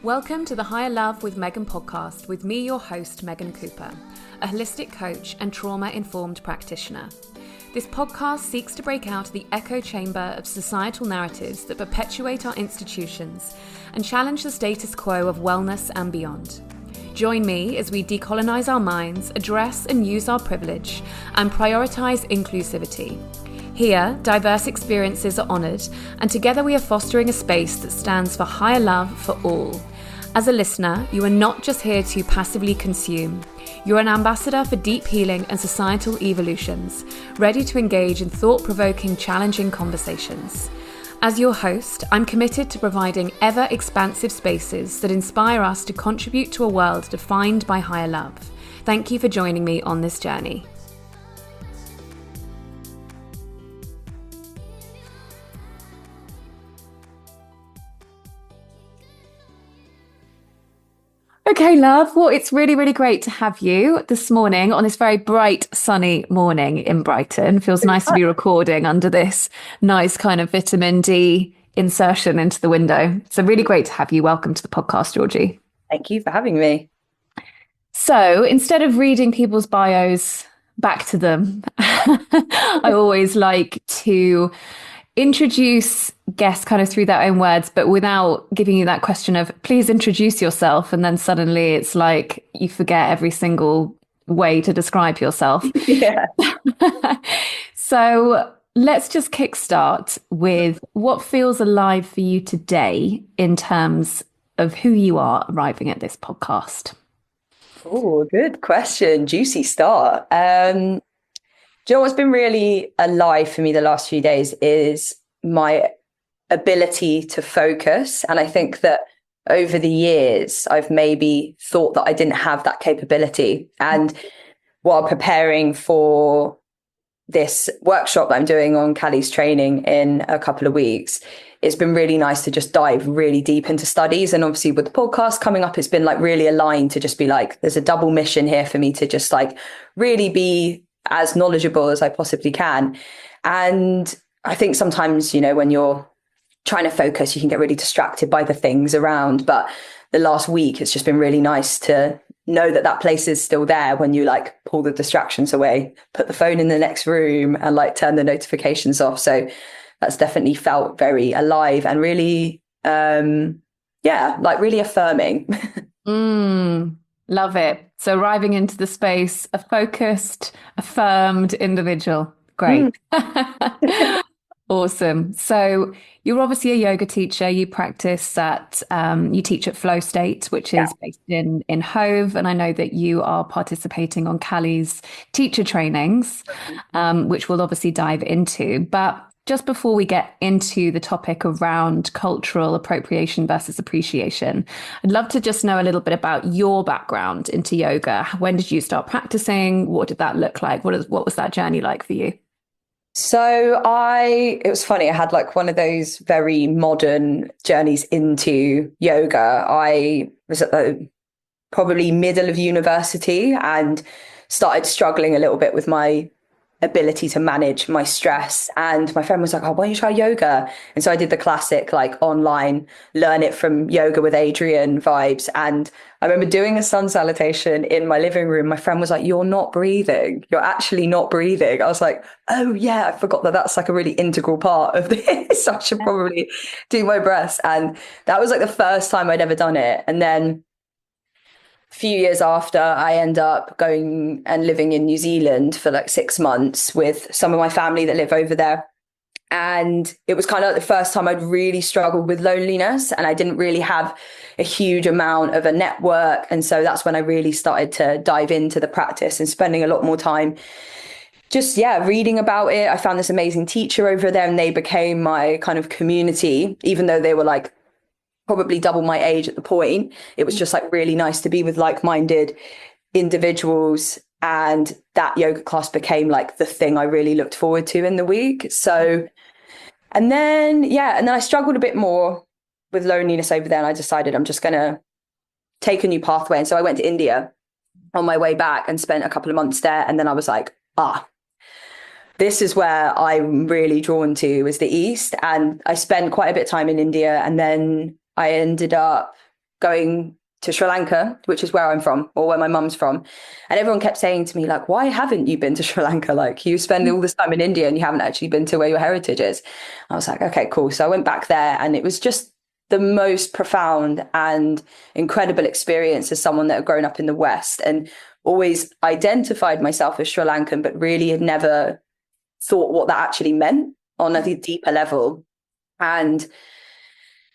Welcome to the Higher Love with Megan podcast with me, your host, Megan Cooper, a holistic coach and trauma-informed practitioner. This podcast seeks to break out of the echo chamber of societal narratives that perpetuate our institutions and challenge the status quo of wellness and beyond. Join me as we decolonize our minds, address and use our privilege, and prioritize inclusivity. Here, diverse experiences are honoured, and together we are fostering a space that stands for higher love for all. As a listener, you are not just here to passively consume. You're an ambassador for deep healing and societal evolutions, ready to engage in thought-provoking, challenging conversations. As your host, I'm committed to providing ever-expansive spaces that inspire us to contribute to a world defined by higher love. Thank you for joining me on this journey. Okay, love. Well, it's really, really great to have you this morning on this very bright, sunny morning in Brighton. Feels nice to be recording under this nice kind of vitamin D insertion into the window. So really great to have you. Welcome to the podcast, Georgie. Thank you for having me. So instead of reading people's bios back to them, I always like to introduce guests kind of through their own words, but without giving you that question of please introduce yourself. And then suddenly it's like you forget every single way to describe yourself. Yeah. So let's just kickstart with what feels alive for you today in terms of who you are arriving at this podcast. Oh, good question. Juicy start. Do you know what's been really alive for me the last few days is my ability to focus. And I think that over the years, I've maybe thought that I didn't have that capability. And while preparing for this workshop that I'm doing on Callie's training in a couple of weeks, it's been really nice to just dive really deep into studies. And obviously with the podcast coming up, it's been like really aligned to just be like, there's a double mission here for me to just like really be as knowledgeable as I possibly can. And I think sometimes, you know, when you're trying to focus, you can get really distracted by the things around. But the last week, it's just been really nice to know that that place is still there when you like pull the distractions away, put the phone in the next room and like turn the notifications off. So that's definitely felt very alive and really, like really affirming. Love it. So arriving into the space, a focused, affirmed individual. Great. Awesome. So you're obviously a yoga teacher. You practice at, you teach at Flow State, which is based in Hove. And I know that you are participating on Callie's teacher trainings, which we'll obviously dive into. But just before we get into the topic around cultural appropriation versus appreciation, I'd love to just know a little bit about your background into yoga. When did you start practicing? What did that look like? What was that journey like for you? So it was funny. I had like one of those very modern journeys into yoga. I was at the probably middle of university and started struggling a little bit with my ability to manage my stress. And my friend was like, oh, why don't you try yoga? And so I did the classic like online learn it from Yoga with Adriene vibes. And I remember doing a sun salutation in my living room. My friend was like, you're not breathing. You're actually not breathing. I was like, oh yeah, I forgot that that's like a really integral part of this. I should probably do my breaths. And that was like the first time I'd ever done it. And then few years after, I end up going and living in New Zealand for like 6 months with some of my family that live over there. And it was kind of like the first time I'd really struggled with loneliness, and I didn't really have a huge amount of a network. And so that's when I really started to dive into the practice and spending a lot more time just, reading about it. I found this amazing teacher over there and they became my kind of community, even though they were like probably double my age at the point. It was just like really nice to be with like-minded individuals. And that yoga class became like the thing I really looked forward to in the week. So, and then I struggled a bit more with loneliness over there. And I decided I'm just going to take a new pathway. And so I went to India on my way back and spent a couple of months there. And then I was like, this is where I'm really drawn to, is the East. And I spent quite a bit of time in India. And then I ended up going to Sri Lanka, which is where I'm from, or where my mum's from. And everyone kept saying to me, like, why haven't you been to Sri Lanka? Like, you spend all this time in India and you haven't actually been to where your heritage is. I was like, okay, cool. So I went back there, and it was just the most profound and incredible experience as someone that had grown up in the West and always identified myself as Sri Lankan, but really had never thought what that actually meant on a deeper level. And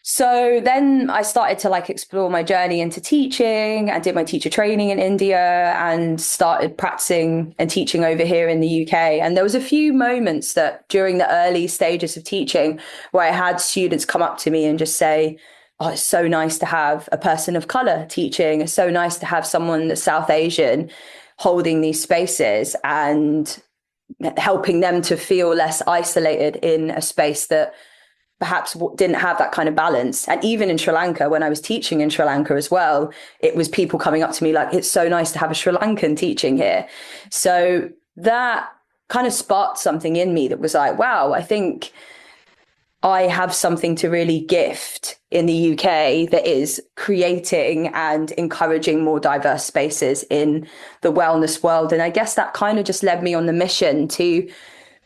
so then I started to like explore my journey into teaching. I did my teacher training in India and started practicing and teaching over here in the UK. And there was a few moments that during the early stages of teaching where I had students come up to me and just say, oh, it's so nice to have a person of color teaching. It's so nice to have someone that's South Asian holding these spaces and helping them to feel less isolated in a space that perhaps didn't have that kind of balance. And even in Sri Lanka, when I was teaching in Sri Lanka as well, it was people coming up to me like, it's so nice to have a Sri Lankan teaching here. So that kind of sparked something in me that was like, wow, I think I have something to really gift in the UK that is creating and encouraging more diverse spaces in the wellness world. And I guess that kind of just led me on the mission to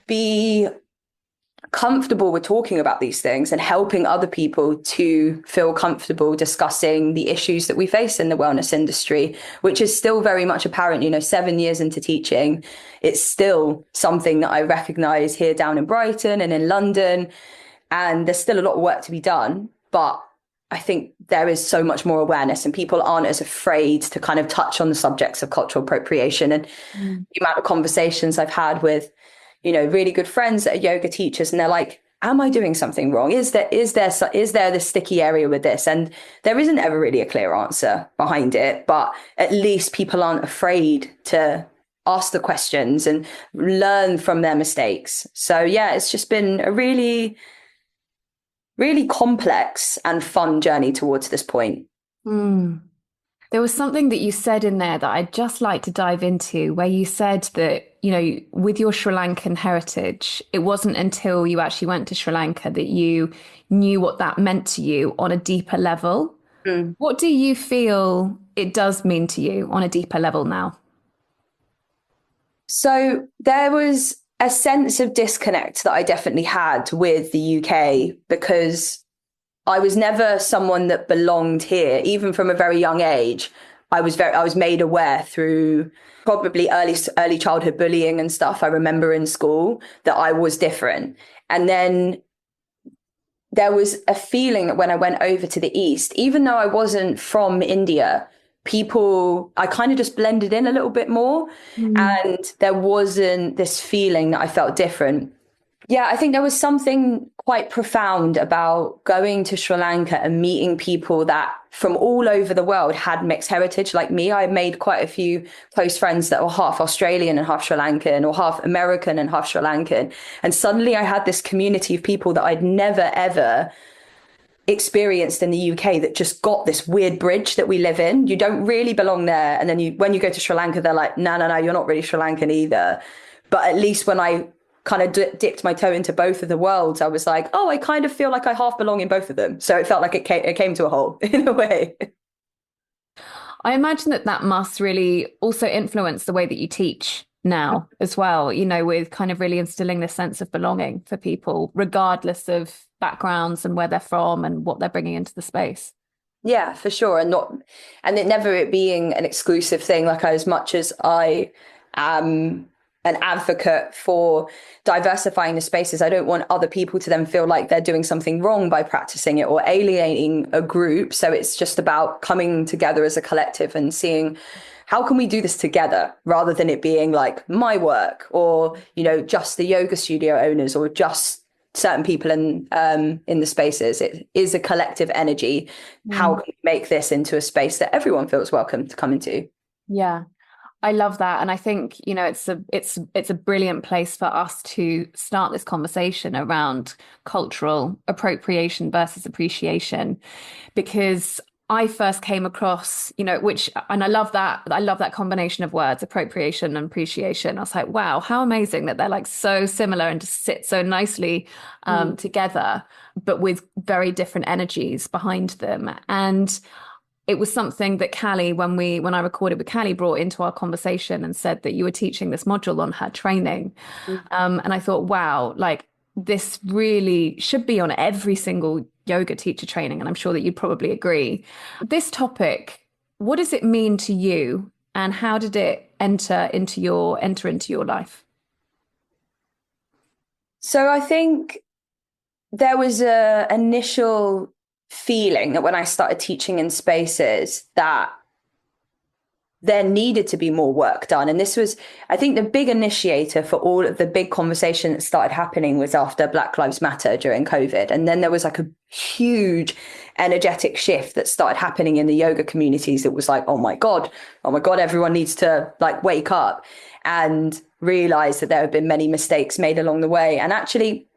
be comfortable with talking about these things and helping other people to feel comfortable discussing the issues that we face in the wellness industry, which is still very much apparent. 7 years into teaching, it's still something that I recognize here down in Brighton and in London. And there's still a lot of work to be done, but I think there is so much more awareness and people aren't as afraid to kind of touch on the subjects of cultural appropriation. And the amount of conversations I've had with really good friends that are yoga teachers, and they're like, am I doing something wrong? Is there this sticky area with this? And there isn't ever really a clear answer behind it, but at least people aren't afraid to ask the questions and learn from their mistakes. So yeah, it's just been a really, really complex and fun journey towards this point. There was something that you said in there that I'd just like to dive into, where you said that, with your Sri Lankan heritage, it wasn't until you actually went to Sri Lanka that you knew what that meant to you on a deeper level. What do you feel it does mean to you on a deeper level now? So there was a sense of disconnect that I definitely had with the UK because I was never someone that belonged here. Even from a very young age, I was made aware through probably early childhood bullying and stuff. I remember in school that I was different. And then there was a feeling that when I went over to the East, even though I wasn't from India, I kind of just blended in a little bit more. And there wasn't this feeling that I felt different. Yeah, I think there was something quite profound about going to Sri Lanka and meeting people that from all over the world had mixed heritage like me. I made quite a few close friends that were half Australian and half Sri Lankan, or half American and half Sri Lankan. And suddenly I had this community of people that I'd never, ever experienced in the UK that just got this weird bridge that we live in. You don't really belong there. And then when you go to Sri Lanka, they're like, no, you're not really Sri Lankan either. But at least when I kind of dipped my toe into both of the worlds, I was like, oh, I kind of feel like I half belong in both of them. So it felt like it came to a whole in a way. I imagine that must really also influence the way that you teach now as well, with kind of really instilling this sense of belonging for people, regardless of backgrounds and where they're from and what they're bringing into the space. Yeah, for sure. And it never being an exclusive thing. Like, as much as I am an advocate for diversifying the spaces, I don't want other people to then feel like they're doing something wrong by practicing it or alienating a group. So it's just about coming together as a collective and seeing how can we do this together, rather than it being like my work or, just the yoga studio owners or just certain people in the spaces. It is a collective energy. How can we make this into a space that everyone feels welcome to come into? Yeah. I love that. And I think, it's a brilliant place for us to start this conversation around cultural appropriation versus appreciation, because I first came across, and I love that combination of words, appropriation and appreciation. I was like, wow, how amazing that they're like so similar and just sit so nicely together, but with very different energies behind them. And it was something that Callie, when I recorded with Callie, brought into our conversation and said that you were teaching this module on her training. And I thought, wow, like this really should be on every single yoga teacher training. And I'm sure that you'd probably agree. This topic, what does it mean to you? And how did it enter into your life? So I think there was a initial feeling that when I started teaching in spaces that there needed to be more work done. And this was, I think, the big initiator for all of the big conversation that started happening was after Black Lives Matter during COVID. And then there was like a huge energetic shift that started happening in the yoga communities. It was like, oh my God, everyone needs to like wake up and realize that there have been many mistakes made along the way. And actually,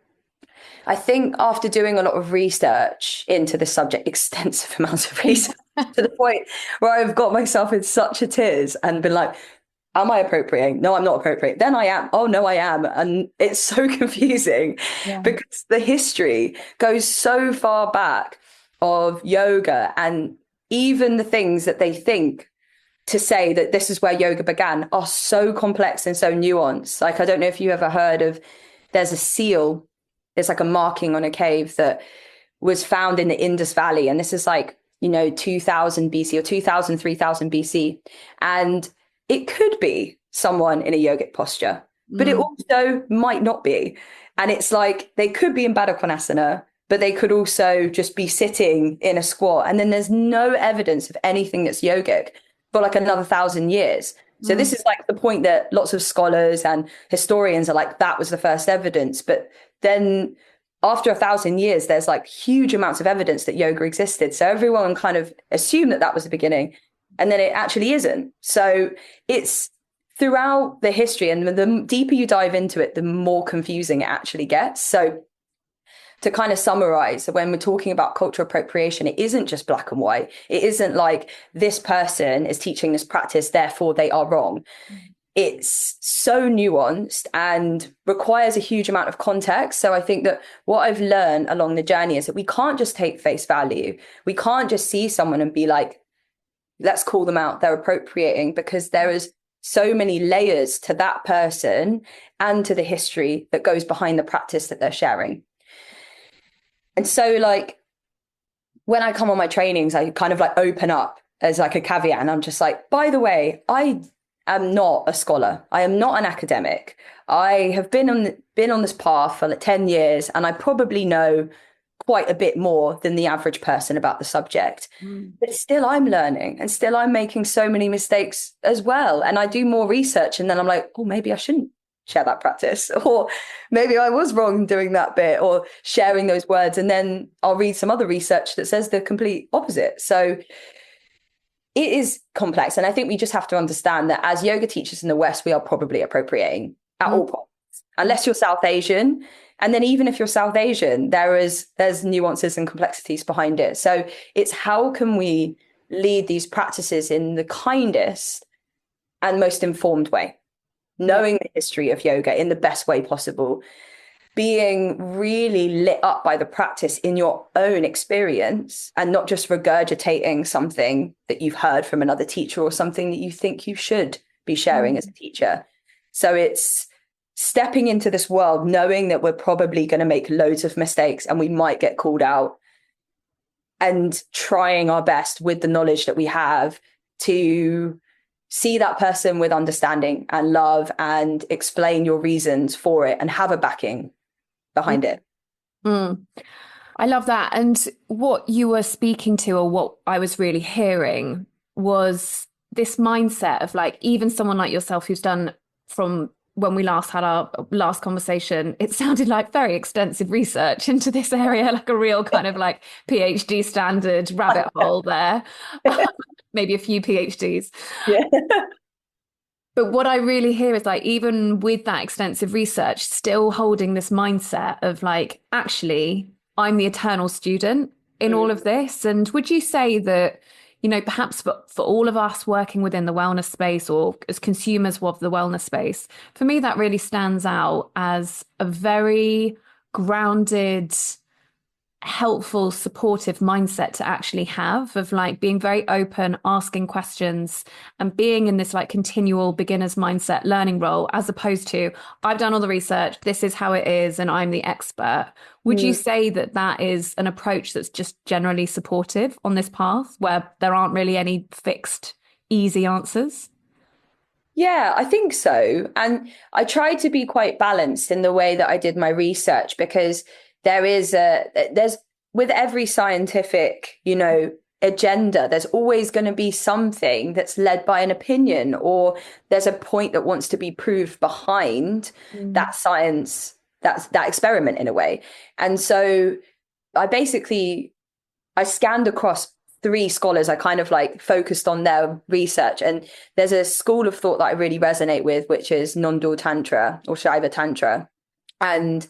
I think after doing a lot of research into the subject, extensive amounts of research, to the point where I've got myself in such a tears and been like, am I appropriating? No, I'm not appropriating. Then I am. Oh, no, I am. And it's so confusing because the history goes so far back of yoga, and even the things that they think to say that this is where yoga began are so complex and so nuanced. Like, I don't know if you ever heard of, there's a seal. It's like a marking on a cave that was found in the Indus Valley. And this is like, 2000 BC or 2000, 3000 BC. And it could be someone in a yogic posture, but it also might not be. And it's like, they could be in Baddha Konasana, but they could also just be sitting in a squat. And then there's no evidence of anything that's yogic for like another 1,000 years. So this is like the point that lots of scholars and historians are like, that was the first evidence. But then after 1,000 years, there's like huge amounts of evidence that yoga existed. So everyone kind of assumed that that was the beginning, and then it actually isn't. So it's throughout the history, and the deeper you dive into it, the more confusing it actually gets. So to kind of summarize, when we're talking about cultural appropriation, it isn't just black and white. It isn't like this person is teaching this practice, therefore they are wrong. It's so nuanced and requires a huge amount of context. So I think that what I've learned along the journey is that we can't just take face value. We can't just see someone and be like, let's call them out, they're appropriating, because there is so many layers to that person and to the history that goes behind the practice that they're sharing. And so like when I come on my trainings, I kind of like open up as like a caveat, and I'm just like, by the way, I am not a scholar. I am not an academic. I have been on this path for like 10 years, and I probably know quite a bit more than the average person about the subject. But still I'm learning, and still I'm making so many mistakes as well. And I do more research, and then I'm like, oh, maybe I shouldn't share that practice, or maybe I was wrong doing that bit, or sharing those words. And then I'll read some other research that says the complete opposite. So it is complex. And I think we just have to understand that as yoga teachers in the West, we are probably appropriating at all points, unless you're South Asian. And then even if you're South Asian, there's nuances and complexities behind it. So it's how can we lead these practices in the kindest and most informed way, knowing the history of yoga in the best way possible, being really lit up by the practice in your own experience, and not just regurgitating something that you've heard from another teacher or something that you think you should be sharing as a teacher. So it's stepping into this world knowing that we're probably going to make loads of mistakes and we might get called out, and trying our best with the knowledge that we have to see that person with understanding and love, and explain your reasons for it and have a backing behind it. I love that. And what you were speaking to, or what I was really hearing, was this mindset of like, even someone like yourself who's done, from when we last had our last conversation, it sounded like very extensive research into this area, like a real kind of like PhD standard rabbit hole there. Maybe a few PhDs. Yeah. But what I really hear is like, even with that extensive research, still holding this mindset of like, actually, I'm the eternal student in all of this. And would you say that, perhaps for all of us working within the wellness space, or as consumers of the wellness space, for me, that really stands out as a very grounded helpful, supportive mindset to actually have, of like being very open, asking questions, and being in this like continual beginner's mindset learning role, as opposed to, I've done all the research, this is how it is, and I'm the expert. Would you say that that is an approach that's just generally supportive on this path, where there aren't really any fixed, easy answers? Yeah, I think so. And I tried to be quite balanced in the way that I did my research, because there's with every scientific, agenda, there's always going to be something that's led by an opinion, or there's a point that wants to be proved behind that science, that experiment in a way. And so I scanned across three scholars. I kind of like focused on their research. And there's a school of thought that I really resonate with, which is non-dual tantra or Shiva tantra. And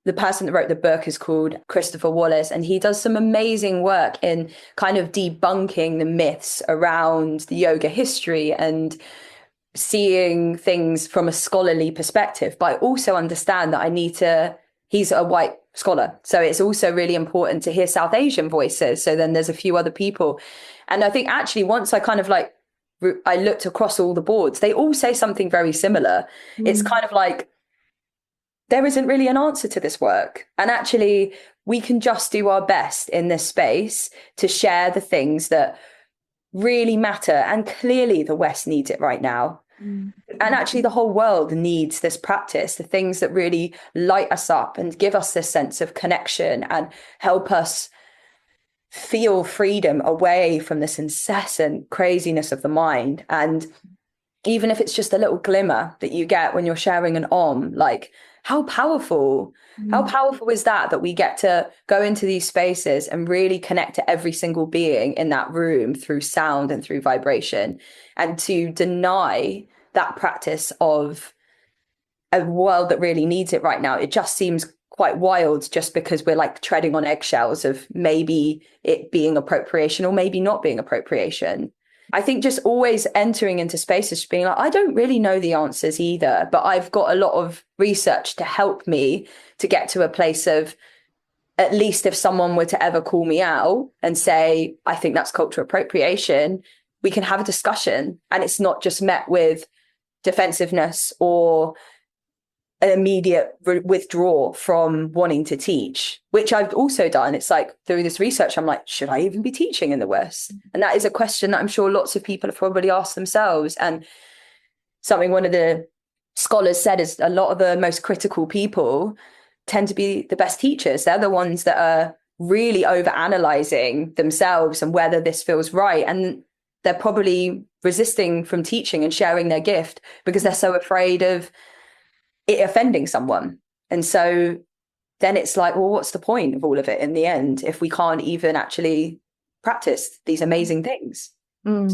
the person that wrote the book is called Christopher Wallace, and he does some amazing work in kind of debunking the myths around the yoga history and seeing things from a scholarly perspective. But I also understand that he's a white scholar, so it's also really important to hear South Asian voices. So then there's a few other people. And I think actually once I kind of like, I looked across all the boards, they all say something very similar. It's kind of like, there isn't really an answer to this work. And actually, we can just do our best in this space to share the things that really matter. And clearly, the West needs it right now. And actually, the whole world needs this practice, the things that really light us up and give us this sense of connection and help us feel freedom away from this incessant craziness of the mind. And even if it's just a little glimmer that you get when you're sharing an Om, like, how powerful is that we get to go into these spaces and really connect to every single being in that room through sound and through vibration. And to deny that practice of a world that really needs it right now, it just seems quite wild, just because we're like treading on eggshells of maybe it being appropriation or maybe not being appropriation. I think just always entering into spaces, being like, I don't really know the answers either, but I've got a lot of research to help me to get to a place of, at least if someone were to ever call me out and say, I think that's cultural appropriation, we can have a discussion. And it's not just met with defensiveness or an immediate withdrawal from wanting to teach, which I've also done. It's like, through this research, I'm like, should I even be teaching in the West? And that is a question that I'm sure lots of people have probably asked themselves. And something one of the scholars said is, a lot of the most critical people tend to be the best teachers. They're the ones that are really over-analyzing themselves and whether this feels right. And they're probably resisting from teaching and sharing their gift because they're so afraid of it offending someone. And so then it's like, well, what's the point of all of it in the end if we can't even actually practice these amazing things? I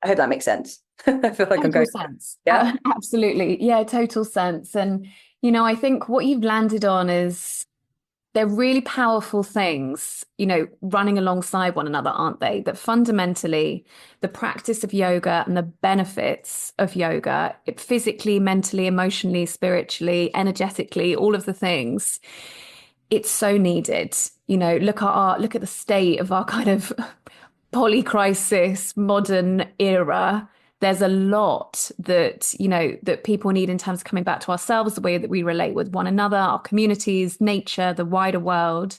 hope that makes sense. I feel like total I'm going sense. Yeah, Absolutely. Yeah, total sense. And I think what you've landed on is, they're really powerful things, running alongside one another, aren't they? That fundamentally, the practice of yoga and the benefits of yoga, physically, mentally, emotionally, spiritually, energetically, all of the things, it's so needed. Look at the state of our kind of polycrisis modern era. There's a lot that, that people need in terms of coming back to ourselves, the way that we relate with one another, our communities, nature, the wider world.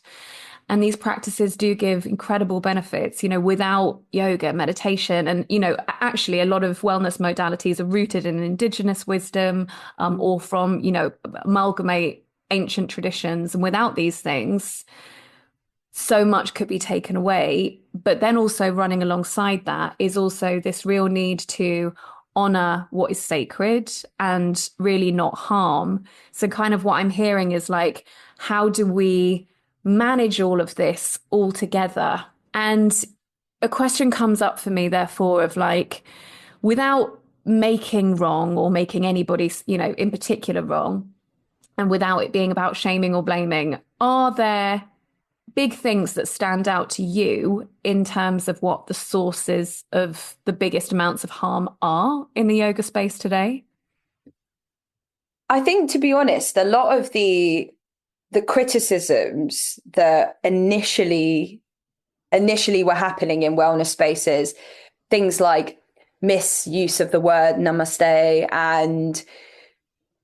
And these practices do give incredible benefits, without yoga, meditation. And, actually a lot of wellness modalities are rooted in indigenous wisdom, or from, amalgamate ancient traditions. And without these things, so much could be taken away. But then also running alongside that is also this real need to honor what is sacred and really not harm. So kind of what I'm hearing is like, how do we manage all of this all together? And a question comes up for me, therefore, of like, without making wrong or making anybody, in particular wrong, and without it being about shaming or blaming, are there big things that stand out to you in terms of what the sources of the biggest amounts of harm are in the yoga space today? I think, to be honest, a lot of the the criticisms that initially were happening in wellness spaces, things like misuse of the word namaste and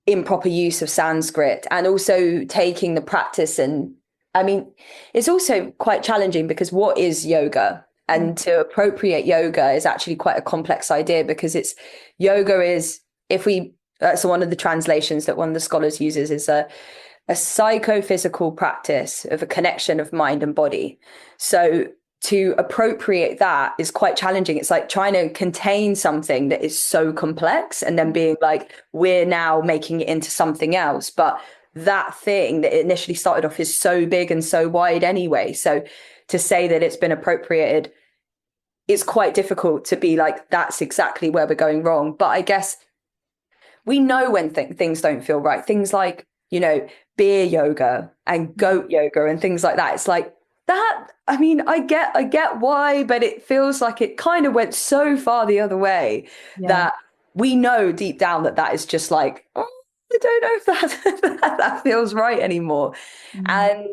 improper use of Sanskrit, and also taking the practice. And I mean, it's also quite challenging because what is yoga? And to appropriate yoga is actually quite a complex idea, because yoga is, that's one of the translations that one of the scholars uses, is a psychophysical practice of a connection of mind and body. So to appropriate that is quite challenging. It's like trying to contain something that is so complex and then being like, we're now making it into something else. But that thing that initially started off is so big and so wide anyway. So to say that it's been appropriated, it's quite difficult to be like, that's exactly where we're going wrong. But I guess we know when things don't feel right. Things like, beer yoga and goat yoga and things like that. It's like that. I mean, I get why, but it feels like it kind of went so far the other way that we know deep down that is just like, oh, I don't know if that feels right anymore. And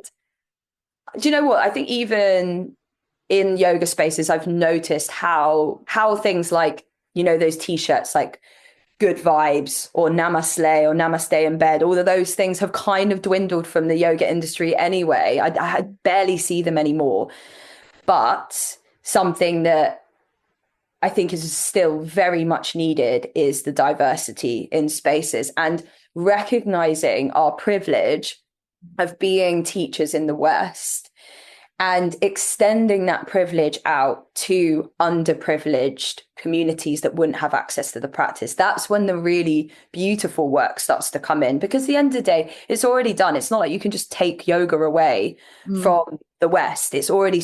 do you know what? I think even in yoga spaces, I've noticed how things like, those t-shirts like good vibes or namaste in bed, all of those things have kind of dwindled from the yoga industry anyway. I barely see them anymore. But something that I think is still very much needed is the diversity in spaces, and recognizing our privilege of being teachers in the West and extending that privilege out to underprivileged communities that wouldn't have access to the practice. That's when the really beautiful work starts to come in, because at the end of the day, it's already done. It's not like you can just take yoga away from the West. It's already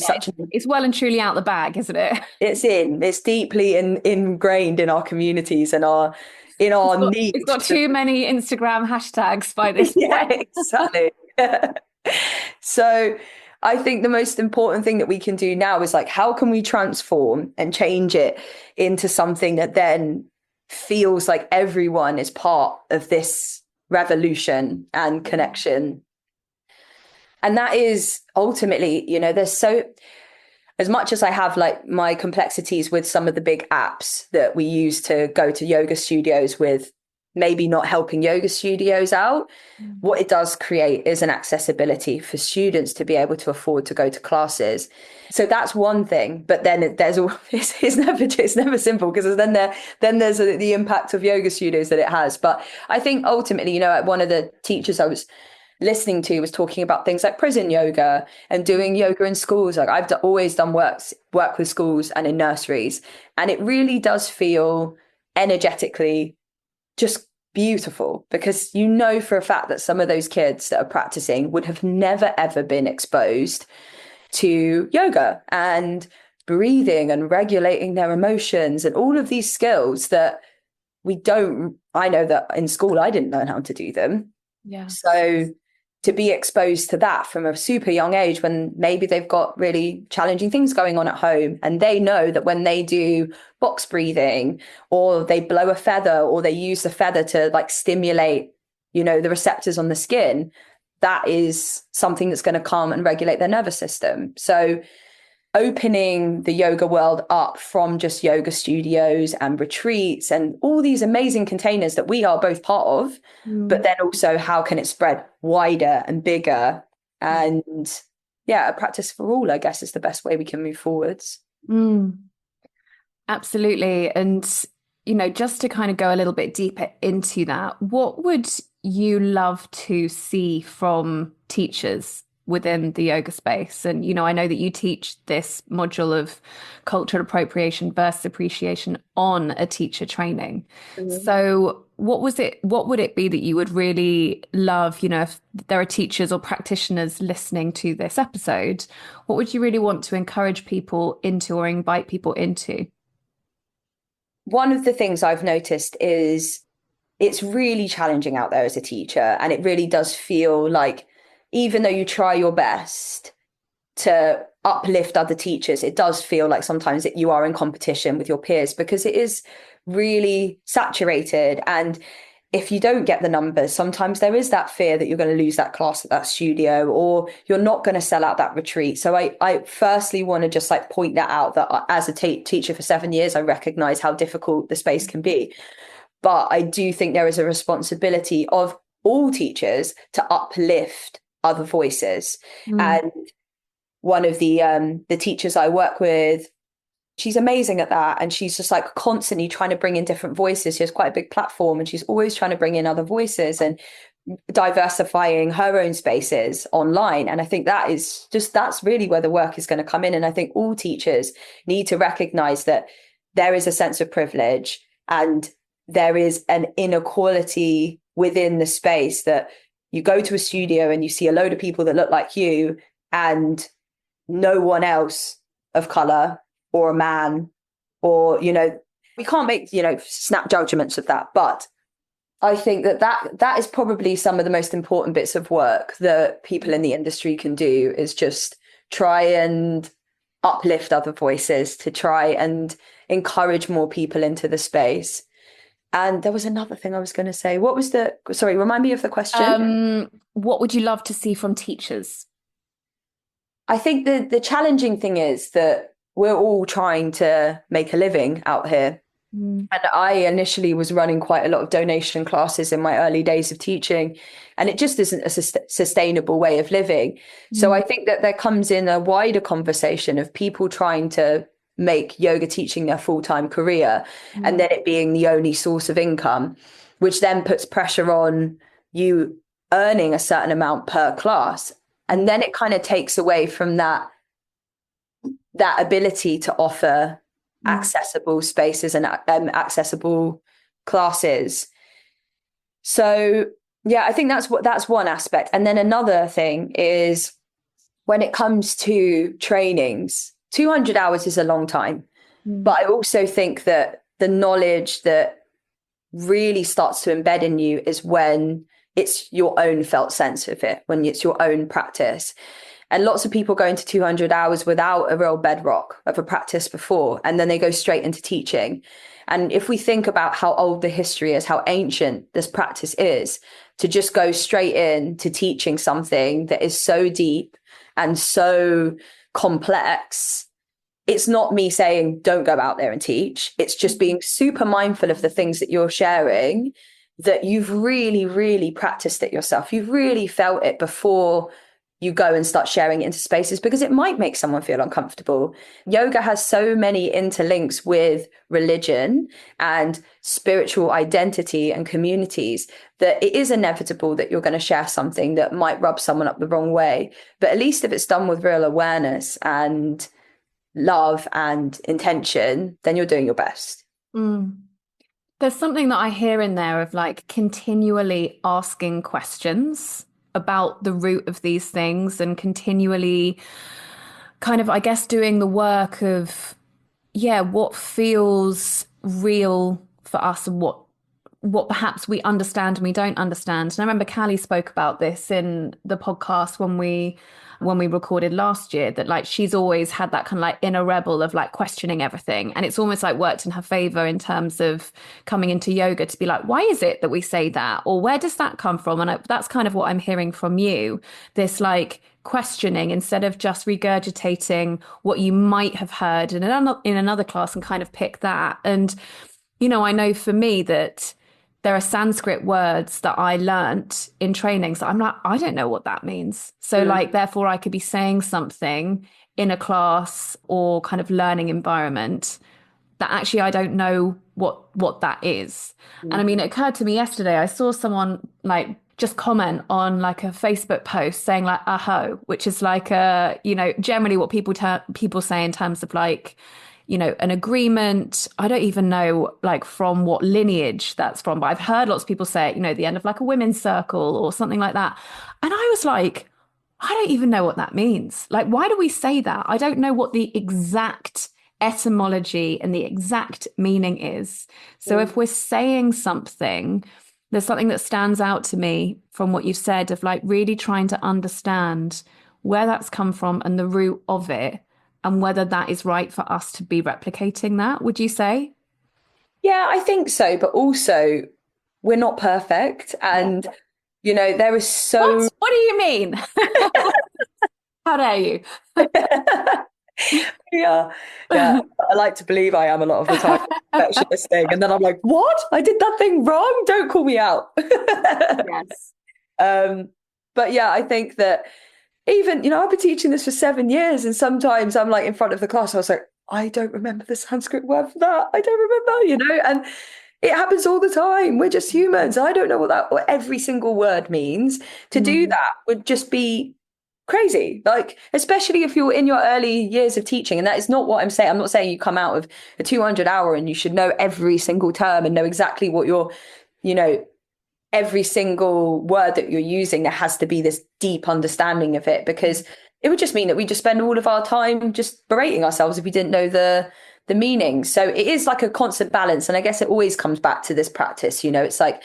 it's well and truly out the bag, isn't it? It's deeply ingrained in our communities and need. It's got too many Instagram hashtags by this point. Yeah, exactly. So I think the most important thing that we can do now is like, how can we transform and change it into something that then feels like everyone is part of this revolution and connection? And that is ultimately, as much as I have like my complexities with some of the big apps that we use to go to yoga studios with, maybe not helping yoga studios out, what it does create is an accessibility for students to be able to afford to go to classes. So that's one thing. But then it's never simple, because then there's the impact of yoga studios that it has. But I think ultimately, one of the teachers I was listening to was talking about things like prison yoga and doing yoga in schools. Like I've always done work with schools and in nurseries, and it really does feel energetically just beautiful, because for a fact that some of those kids that are practicing would have never ever been exposed to yoga and breathing and regulating their emotions and all of these skills that I know that in school I didn't learn how to do them. Yeah. So to be exposed to that from a super young age, when maybe they've got really challenging things going on at home, and they know that when they do box breathing or they blow a feather or they use the feather to like stimulate, the receptors on the skin, that is something that's going to calm and regulate their nervous system. So opening the yoga world up from just yoga studios and retreats and all these amazing containers that we are both part of, but then also how can it spread wider and bigger? And a practice for all, I guess, is the best way we can move forwards. Absolutely. And, just to kind of go a little bit deeper into that, what would you love to see from teachers within the yoga space? And, I know that you teach this module of cultural appropriation versus appreciation on a teacher training. So what would it be that you would really love, if there are teachers or practitioners listening to this episode, what would you really want to encourage people into or invite people into? One of the things I've noticed is it's really challenging out there as a teacher. And it really does feel like, even though you try your best to uplift other teachers, it does feel like sometimes that you are in competition with your peers, because it is really saturated. And if you don't get the numbers, sometimes there is that fear that you're going to lose that class at that studio, or you're not going to sell out that retreat. So I firstly want to just like point that out, that as a teacher for 7 years, I recognize how difficult the space can be. But I do think there is a responsibility of all teachers to uplift other voices. And one of the teachers I work with, she's amazing at that. And she's just like constantly trying to bring in different voices. She has quite a big platform and she's always trying to bring in other voices and diversifying her own spaces online. And I think that's really where the work is going to come in. And I think all teachers need to recognize that there is a sense of privilege and there is an inequality within the space, that you go to a studio and you see a load of people that look like you and no one else of color or a man, or, we can't make, snap judgments of that. But I think that is probably some of the most important bits of work that people in the industry can do, is just try and uplift other voices, to try and encourage more people into the space. And there was another thing I was going to say. Sorry, remind me of the question. What would you love to see from teachers? I think the challenging thing is that we're all trying to make a living out here. And I initially was running quite a lot of donation classes in my early days of teaching, and it just isn't a sustainable way of living. So I think that there comes in a wider conversation of people trying to make yoga teaching their full-time career, and then it being the only source of income, which then puts pressure on you earning a certain amount per class. And then it kind of takes away from that ability to offer accessible spaces and accessible classes. So yeah, I think that's one aspect. And then another thing is, when it comes to trainings, 200 hours is a long time. But I also think that the knowledge that really starts to embed in you is when it's your own felt sense of it, when it's your own practice. And lots of people go into 200 hours without a real bedrock of a practice before, and then they go straight into teaching. And if we think about how old the history is, how ancient this practice is, to just go straight into teaching something that is so deep and so complex, it's not me saying don't go out there and teach. It's just being super mindful of the things that you're sharing, that you've really, really practiced it yourself. You've really felt it before you go and start sharing it into spaces, because it might make someone feel uncomfortable. Yoga has so many interlinks with religion and spiritual identity and communities that it is inevitable that you're going to share something that might rub someone up the wrong way. But at least if it's done with real awareness and love and intention, then you're doing your best. There's something that I hear in there of like continually asking questions about the root of these things, and continually kind of, I guess, doing the work of, what feels real for us and what perhaps we understand and we don't understand. And I remember Callie spoke about this in the podcast when we recorded last year, that like she's always had that kind of like inner rebel of like questioning everything, and it's almost like worked in her favor in terms of coming into yoga to be like, why is it that we say that, or where does that come from? And that's kind of what I'm hearing from you, this like questioning instead of just regurgitating what you might have heard in another class and kind of pick that. And I know for me that there are Sanskrit words that I learnt in training. So I'm like, I don't know what that means. So like, therefore I could be saying something in a class or kind of learning environment that actually I don't know what that is. And I mean, it occurred to me yesterday, I saw someone like just comment on like a Facebook post saying like, aho, which is like generally what people say in terms of like, an agreement. I don't even know like from what lineage that's from, but I've heard lots of people say it, the end of like a women's circle or something like that. And I was like, I don't even know what that means. Like, why do we say that? I don't know what the exact etymology and the exact meaning is. So if we're saying something, there's something that stands out to me from what you've said of like really trying to understand where that's come from and the root of it, and whether that is right for us to be replicating that, would you say? Yeah, I think so. But also, we're not perfect. And, you know, there is so... What do you mean? How dare you? Yeah. I like to believe I am a lot of the time, perfectionist thing. And then I'm like, what? I did that thing wrong? Don't call me out. Yes. But yeah, I think that even, you know, I've been teaching this for 7 years, and sometimes I'm like in front of the class, I was like, I don't remember the Sanskrit word for that. I don't remember, you know, and it happens all the time. We're just humans. I don't know what every single word means. To do that would just be crazy. Like, especially if you're in your early years of teaching, and that is not what I'm saying. I'm not saying you come out of a 200 hour and you should know every single term and know exactly what you're, you know, every single word that you're using. There has to be this deep understanding of it, because it would just mean that we just spend all of our time just berating ourselves if we didn't know the meaning. So it is like a constant balance. And I guess it always comes back to this practice. You know, it's like,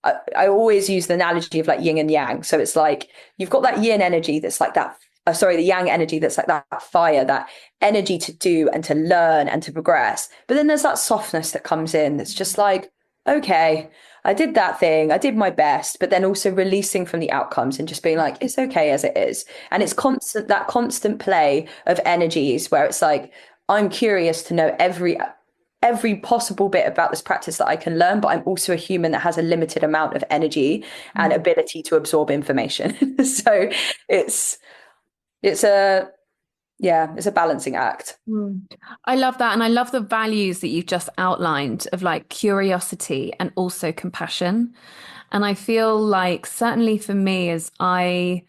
I always use the analogy of like yin and yang. So it's like, you've got that yin energy that's like that, the yang energy that's like that fire, that energy to do and to learn and to progress. But then there's that softness that comes in that's just like, okay, I did that thing, I did my best, but then also releasing from the outcomes and just being like, it's okay as it is. And it's constant, that constant play of energies where it's like, I'm curious to know every possible bit about this practice that I can learn, but I'm also a human that has a limited amount of energy and ability to absorb information. So it's a balancing act. I love that. And I love the values that you've just outlined of like curiosity and also compassion. And I feel like certainly for me, as I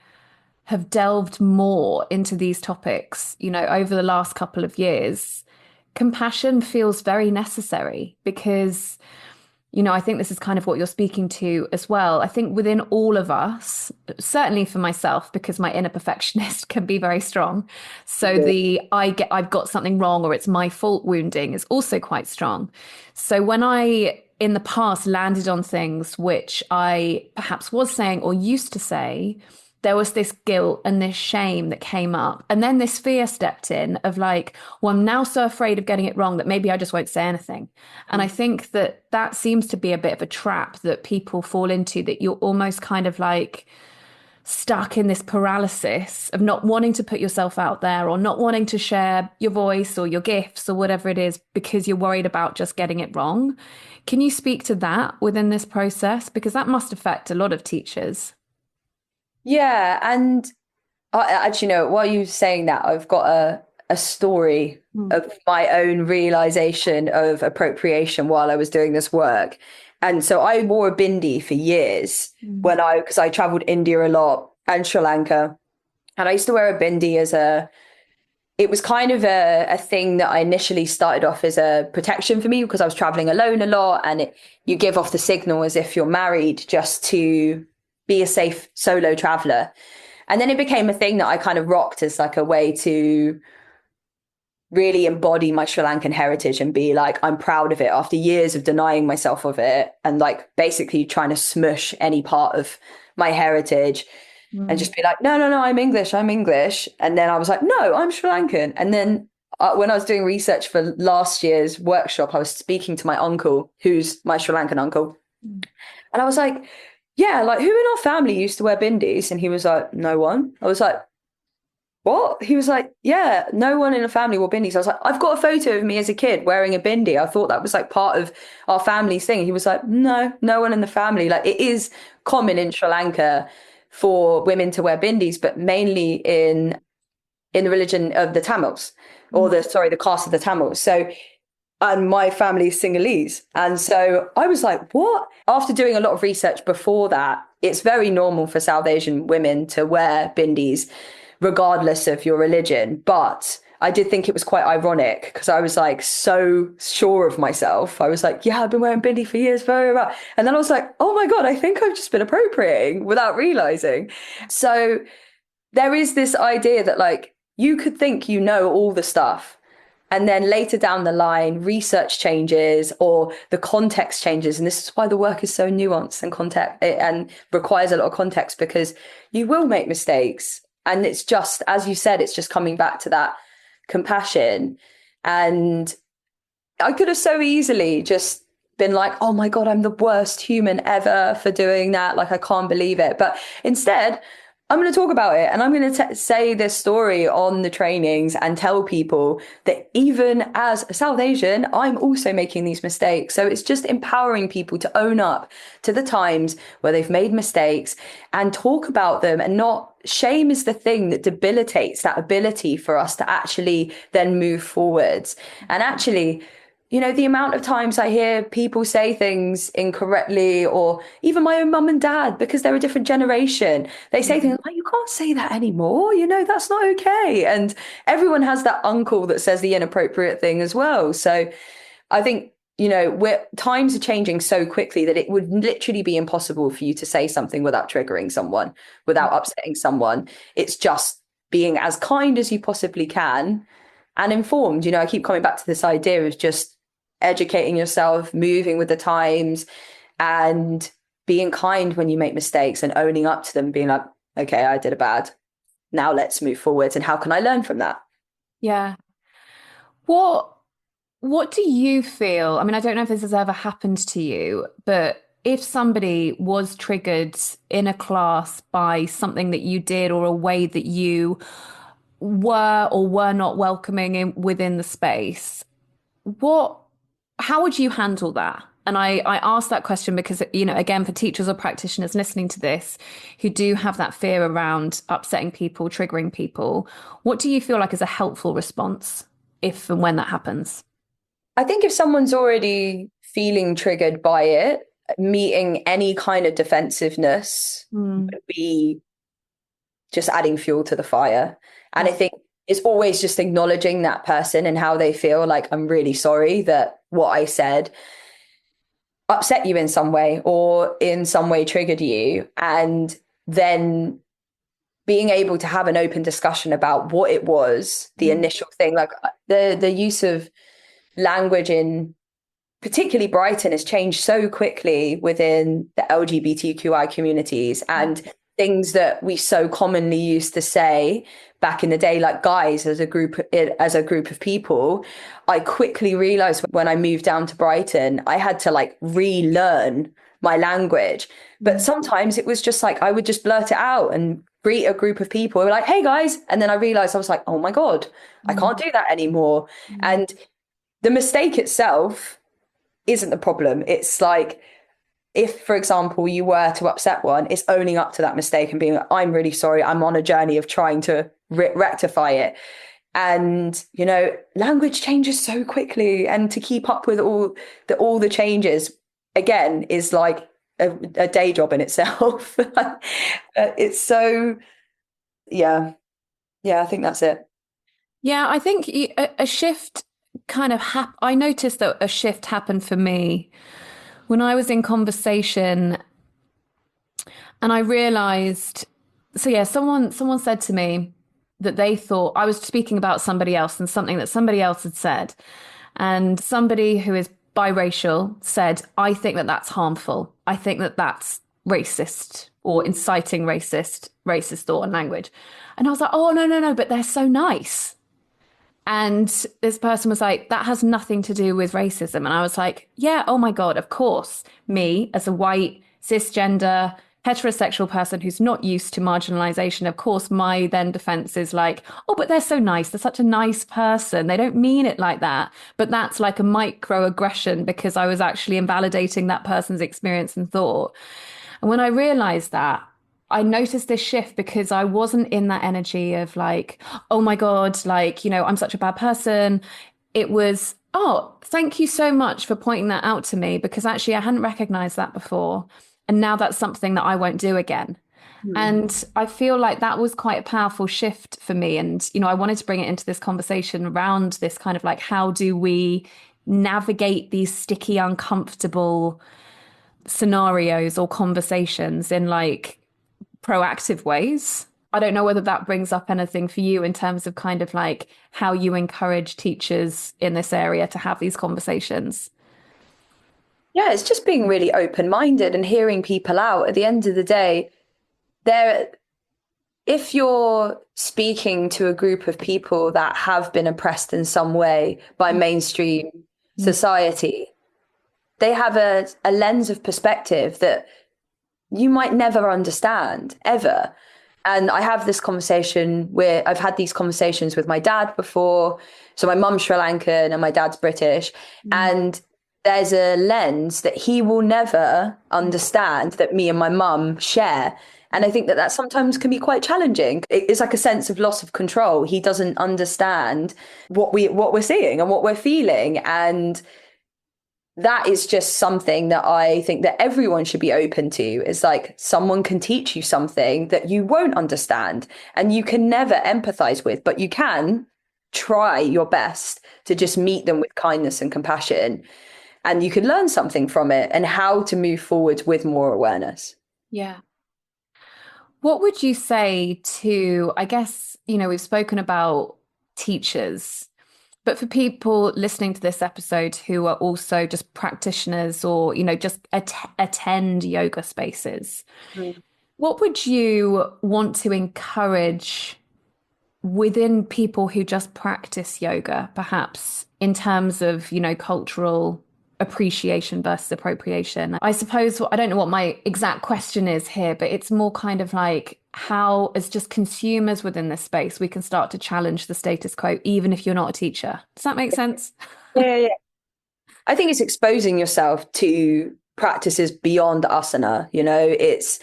have delved more into these topics, you know, over the last couple of years, compassion feels very necessary because, you know, I think this is kind of what you're speaking to as well. I think within all of us, certainly for myself, because my inner perfectionist can be very strong. So I've got something wrong or it's my fault wounding is also quite strong. So when I, in the past, landed on things which I perhaps was saying or used to say, there was this guilt and this shame that came up. And then this fear stepped in of like, well, I'm now so afraid of getting it wrong that maybe I just won't say anything. And I think that seems to be a bit of a trap that people fall into, that you're almost kind of like stuck in this paralysis of not wanting to put yourself out there or not wanting to share your voice or your gifts or whatever it is because you're worried about just getting it wrong. Can you speak to that within this process? Because that must affect a lot of teachers. Yeah, and I actually know while you're saying that, I've got a story of my own realization of appropriation while I was doing this work. And so I wore a bindi for years because I traveled India a lot and Sri Lanka. And I used to wear a bindi it was kind of a thing that I initially started off as a protection for me because I was traveling alone a lot. And you give off the signal as if you're married just to be a safe solo traveler. And then it became a thing that I kind of rocked as like a way to really embody my Sri Lankan heritage and be like, I'm proud of it after years of denying myself of it and like basically trying to smush any part of my heritage and just be like, no, I'm English. And then I was like, no, I'm Sri Lankan. And then when I was doing research for last year's workshop, I was speaking to my uncle, who's my Sri Lankan uncle. And I was like, yeah, like who in our family used to wear bindis? And he was like, no one. I was like, what? He was like, yeah, no one in the family wore bindis. I was like, I've got a photo of me as a kid wearing a bindi. I thought that was like part of our family's thing. He was like, no one in the family. Like it is common in Sri Lanka for women to wear bindis, but mainly in the religion of the Tamils or the caste of the Tamils. So and my family is Sinhalese. And so I was like, what? After doing a lot of research before that, it's very normal for South Asian women to wear bindis, regardless of your religion. But I did think it was quite ironic because I was like so sure of myself. I was like, yeah, I've been wearing bindi for years. Blah, blah, blah. And then I was like, oh my God, I think I've just been appropriating without realizing. So there is this idea that like, you could think you know all the stuff. And then later down the line, research changes or the context changes. And this is why the work is so nuanced and context and requires a lot of context because you will make mistakes. And it's just, as you said, it's just coming back to that compassion. And I could have so easily just been like, oh my God, I'm the worst human ever for doing that. Like, I can't believe it. But instead, I'm going to talk about it, and I'm going to say this story on the trainings and tell people that even as a South Asian, I'm also making these mistakes. So it's just empowering people to own up to the times where they've made mistakes and talk about them, and not shame is the thing that debilitates that ability for us to actually then move forwards. And actually, you know, the amount of times I hear people say things incorrectly, or even my own mum and dad, because they're a different generation, they say things like, you can't say that anymore, you know, that's not okay. And everyone has that uncle that says the inappropriate thing as well. So I think, you know, times are changing so quickly that it would literally be impossible for you to say something without triggering someone, without upsetting someone. It's just being as kind as you possibly can and informed. You know, I keep coming back to this idea of just educating yourself, moving with the times, and being kind when you make mistakes and owning up to them, being like, okay, I did a bad. Now let's move forwards. And how can I learn from that? Yeah. What do you feel? I mean, I don't know if this has ever happened to you, but if somebody was triggered in a class by something that you did, or a way that you were or were not welcoming within the space, how would you handle that? And I ask that question because, you know, again, for teachers or practitioners listening to this who do have that fear around upsetting people, triggering people, what do you feel like is a helpful response if and when that happens? I think if someone's already feeling triggered by it, meeting any kind of defensiveness would be just adding fuel to the fire. And I think it's always just acknowledging that person and how they feel. Like, I'm really sorry that what I said upset you in some way, or in some way triggered you. And then being able to have an open discussion about what it was, the initial thing. Like, the use of language in particularly Brighton has changed so quickly within the LGBTQI communities, and things that we so commonly used to say back in the day, like guys, as a group of people, I quickly realized when I moved down to Brighton, I had to like relearn my language. But sometimes it was just like, I would just blurt it out and greet a group of people, like, hey guys. And then I realized, I was like, oh my God, I can't do that anymore. And the mistake itself isn't the problem. It's like, if, for example, you were to upset one, it's owning up to that mistake and being like, I'm really sorry. I'm on a journey of trying to rectify it. And, you know, language changes so quickly, and to keep up with all the changes, again, is like a day job in itself. It's so, yeah, I think that's it. Yeah, I think a shift kind of I noticed that a shift happened for me when I was in conversation, and I realized, so yeah, someone said to me that they thought I was speaking about somebody else and something that somebody else had said. And somebody who is biracial said, I think that that's harmful. I think that that's racist, or inciting racist thought and language. And I was like, oh, no, but they're so nice. And this person was like, that has nothing to do with racism. And I was like, yeah, oh my God, of course. Me, as a white, cisgender, heterosexual person who's not used to marginalization, of course, my then defense is like, oh, but they're so nice. They're such a nice person. They don't mean it like that. But that's like a microaggression, because I was actually invalidating that person's experience and thought. And when I realized that, I noticed this shift, because I wasn't in that energy of like, oh my God, like, you know, I'm such a bad person. It was, oh, thank you so much for pointing that out to me, because actually I hadn't recognized that before. And now that's something that I won't do again. And I feel like that was quite a powerful shift for me. And, you know, I wanted to bring it into this conversation around this kind of like, how do we navigate these sticky, uncomfortable scenarios or conversations in like proactive ways? I don't know whether that brings up anything for you in terms of kind of like how you encourage teachers in this area to have these conversations. Yeah, it's just being really open-minded and hearing people out. At the end of the day, if you're speaking to a group of people that have been oppressed in some way by mainstream society, they have a lens of perspective that you might never understand ever. And I have this conversation where I've had these conversations with my dad before. So my mum's Sri Lankan and my dad's British. And there's a lens that he will never understand that me and my mum share. And I think that sometimes can be quite challenging. It's like a sense of loss of control. He doesn't understand what we're seeing and what we're feeling. And that is just something that I think that everyone should be open to. It's like someone can teach you something that you won't understand and you can never empathize with, but you can try your best to just meet them with kindness and compassion. And you can learn something from it and how to move forward with more awareness. Yeah. What would you say to, I guess, we've spoken about teachers, but for people listening to this episode who are also just practitioners or, just attend yoga spaces, what would you want to encourage within people who just practice yoga, perhaps in terms of, cultural appreciation versus appropriation? I suppose, I don't know what my exact question is here, but it's more kind of like how, as just consumers within this space, we can start to challenge the status quo, even if you're not a teacher. Does that make sense? Yeah. I think it's exposing yourself to practices beyond asana. It's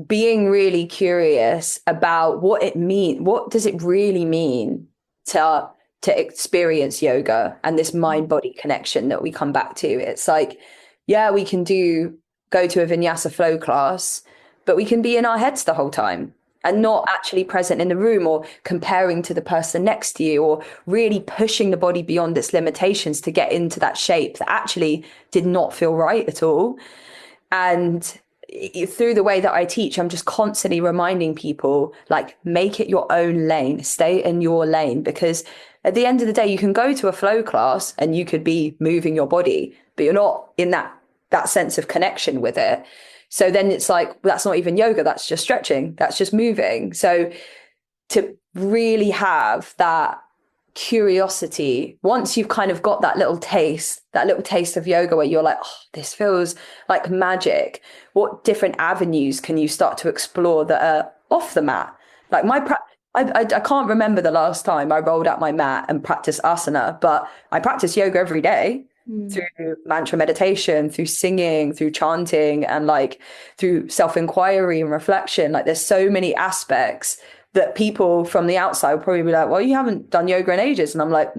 being really curious about what it means. What does it really mean to experience yoga and this mind-body connection that we come back to? It's like, yeah, we can go to a vinyasa flow class, but we can be in our heads the whole time and not actually present in the room or comparing to the person next to you or really pushing the body beyond its limitations to get into that shape that actually did not feel right at all. And through the way that I teach, I'm just constantly reminding people, like, make it your own lane, stay in your lane, because at the end of the day, you can go to a flow class and you could be moving your body, but you're not in that sense of connection with it. So then it's like, that's not even yoga, that's just stretching, that's just moving. So to really have that curiosity, once you've kind of got that little taste of yoga where you're like, oh, this feels like magic, what different avenues can you start to explore that are off the mat? Like I can't remember the last time I rolled out my mat and practiced asana, but I practice yoga every day through mantra meditation, through singing, through chanting, and like through self-inquiry and reflection. Like there's so many aspects that people from the outside will probably be like, well, you haven't done yoga in ages. And I'm like,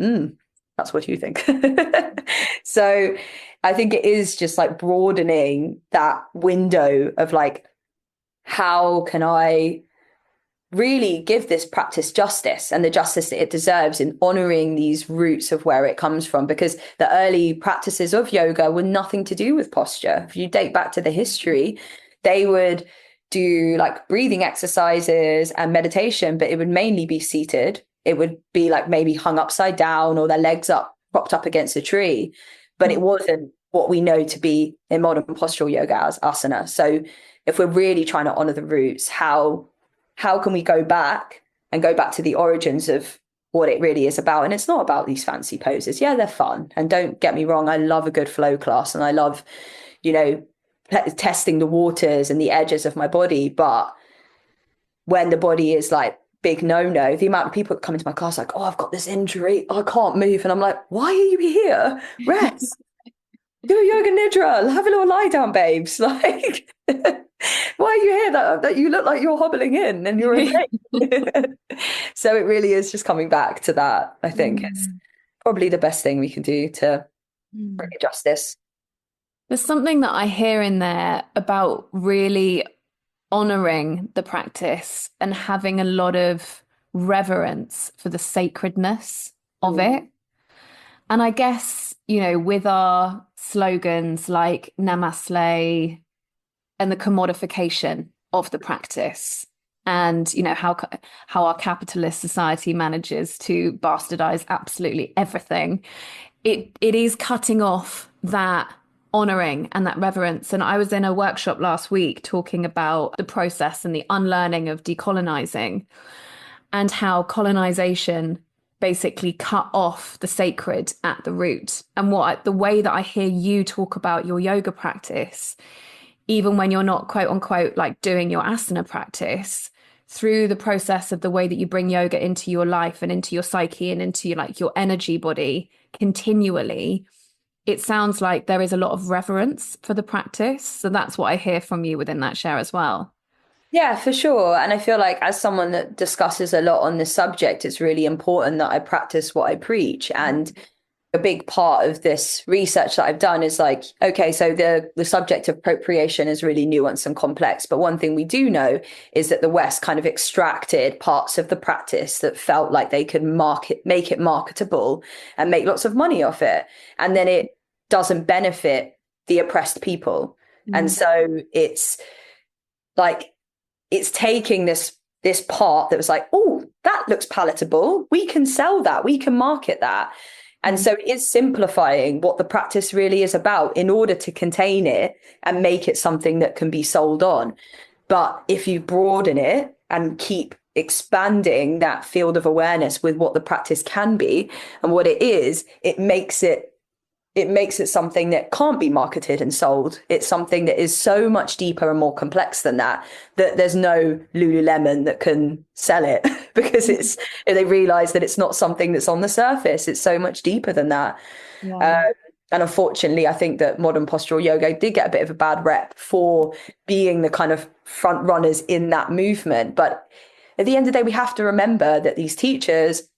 that's what you think. So I think it is just like broadening that window of like, how can I really give this practice justice and the justice that it deserves in honoring these roots of where it comes from? Because the early practices of yoga were nothing to do with posture. If you date back to the history, they would do like breathing exercises and meditation, but it would mainly be seated. It would be like maybe hung upside down or their legs up, propped up against a tree. But it wasn't what we know to be in modern postural yoga as asana. So if we're really trying to honor the roots, how can we go back to the origins of what it really is about? And it's not about these fancy poses. Yeah, they're fun. And don't get me wrong, I love a good flow class and I love, testing the waters and the edges of my body. But when the body is like big no, the amount of people that come into my class like, oh, I've got this injury, I can't move. And I'm like, why are you here? Rest. Do a yoga nidra, have a little lie down, babes. Like, why are you here? That you look like you're hobbling in and you're in pain. So it really is just coming back to that. I think it's probably the best thing we can do to bring it justice. There's something that I hear in there about really honoring the practice and having a lot of reverence for the sacredness of it. And I guess, with our slogans like Namaste and the commodification of the practice and, how our capitalist society manages to bastardize absolutely everything, it is cutting off that honoring and that reverence. And I was in a workshop last week talking about the process and the unlearning of decolonizing and how colonization basically cut off the sacred at the root. And the way that I hear you talk about your yoga practice, even when you're not quote unquote like doing your asana practice, through the process of the way that you bring yoga into your life and into your psyche and into your energy body continually, it sounds like there is a lot of reverence for the practice. So that's what I hear from you within that share as well. Yeah, for sure. And I feel like as someone that discusses a lot on this subject, it's really important that I practice what I preach. And a big part of this research that I've done is like, okay, so the subject of appropriation is really nuanced and complex. But one thing we do know is that the West kind of extracted parts of the practice that felt like they could make it marketable and make lots of money off it. And then it doesn't benefit the oppressed people. And so it's like, it's taking this part that was like, oh, that looks palatable. We can sell that. We can market that. And so it is simplifying what the practice really is about in order to contain it and make it something that can be sold on. But if you broaden it and keep expanding that field of awareness with what the practice can be and what it is, it makes it something that can't be marketed and sold. It's something that is so much deeper and more complex than that there's no Lululemon that can sell it because they realize that it's not something that's on the surface. It's so much deeper than that. Yeah. And unfortunately, I think that modern postural yoga did get a bit of a bad rep for being the kind of front runners in that movement. But at the end of the day, we have to remember that these teachers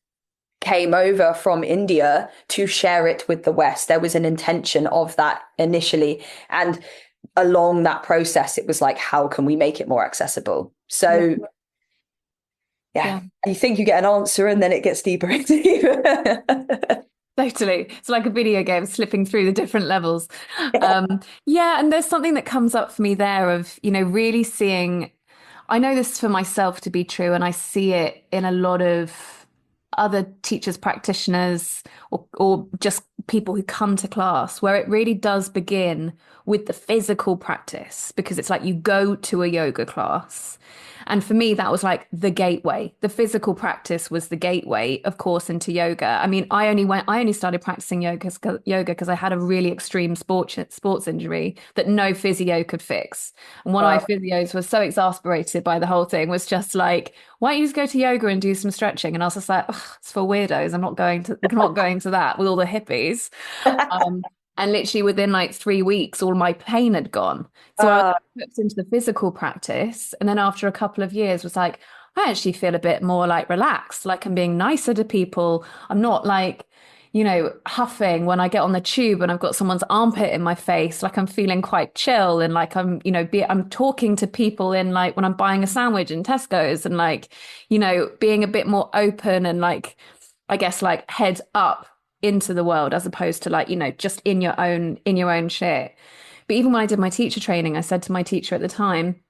came over from India to share it with the West. There was an intention of that initially. And along that process, it was like, how can we make it more accessible? So, yeah. You think you get an answer and then it gets deeper and deeper. Totally. It's like a video game slipping through the different levels. Yeah. And there's something that comes up for me there of, really seeing, I know this for myself to be true, and I see it in a lot of other teachers, practitioners, or just people who come to class, where it really does begin with the physical practice, because it's like you go to a yoga class. And for me, that was like the gateway. The physical practice was the gateway, of course, into yoga. I mean, I only started practicing yoga because I had a really extreme sports injury that no physio could fix. And one of my physios was so exasperated by the whole thing, was just like, why don't you just go to yoga and do some stretching? And I was just like, it's for weirdos. I'm not going to that with all the hippies. And literally within like 3 weeks, all my pain had gone. So I was hooked into the physical practice. And then after a couple of years was like, I actually feel a bit more like relaxed, like I'm being nicer to people. I'm not like, huffing when I get on the tube and I've got someone's armpit in my face. Like I'm feeling quite chill, and like I'm talking to people in like when I'm buying a sandwich in Tesco's, and like, being a bit more open and like, I guess like head up into the world, as opposed to like, just in your own shit. But even when I did my teacher training, I said to my teacher at the time,